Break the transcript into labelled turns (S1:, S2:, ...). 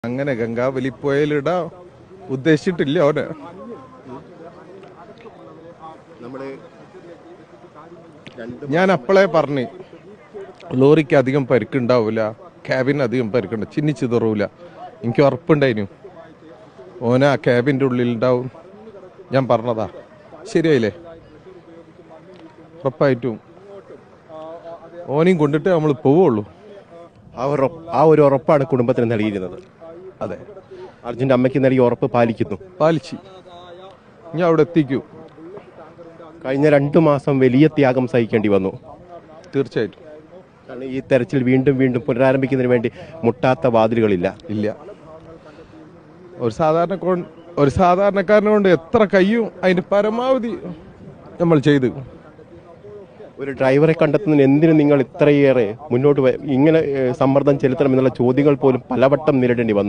S1: അങ്ങനെ ഗംഗാവലിപ്പുഴയിലിടാൻ ഉദ്ദേശിച്ചിട്ടില്ല അവന്. ഞാൻ അപ്പോഴേ പറഞ്ഞു ലോറിക്ക് അധികം പരിക്കുണ്ടാവില്ല, ക്യാബിന് അധികം പരിക്കുണ്ട്, ചിന്നിച്ചിതറൂല. എനിക്ക് ഉറപ്പുണ്ടായിരുന്നു ഓന ആ ക്യാബിൻ്റെ ഉള്ളിലുണ്ടാവും. ഞാൻ പറഞ്ഞതാ, ശരിയായില്ലേ? ഉറപ്പായിട്ടും ഓനെയും കൊണ്ടിട്ട് നമ്മൾ പോവുള്ളൂ.
S2: ആ ഒരു ഉറപ്പാണ് കുടുംബത്തിന് നൽകിയിരുന്നത്.
S1: അതെ,
S2: അർജുൻ്റെ അമ്മയ്ക്ക് നൽകിയ ഉറപ്പ്
S1: പാലിച്ച് ഞാൻ അവിടെ എത്തിക്കൂ.
S2: കഴിഞ്ഞ 2 മാസം വലിയ ത്യാഗം സഹിക്കേണ്ടി വന്നു.
S1: തീർച്ചയായിട്ടും.
S2: കാരണം ഈ തെരച്ചിൽ വീണ്ടും വീണ്ടും പുനരാരംഭിക്കുന്നതിന് വേണ്ടി മുട്ടാത്ത വാതിലുകളില്ല.
S1: ഒരു സാധാരണക്കാരനെ കൊണ്ട് എത്ര കഴിയും അതിന്റെ പരമാവധി നമ്മൾ ചെയ്തു.
S2: ഒരു ഡ്രൈവറെ കണ്ടെത്തുന്നതിന് എന്തിനു നിങ്ങൾ ഇത്രയേറെ മുന്നോട്ട് ഇങ്ങനെ സമ്മർദ്ദം ചെലുത്തണം എന്നുള്ള ചോദ്യങ്ങൾ പോലും പലവട്ടം നേരിടേണ്ടി വന്നു.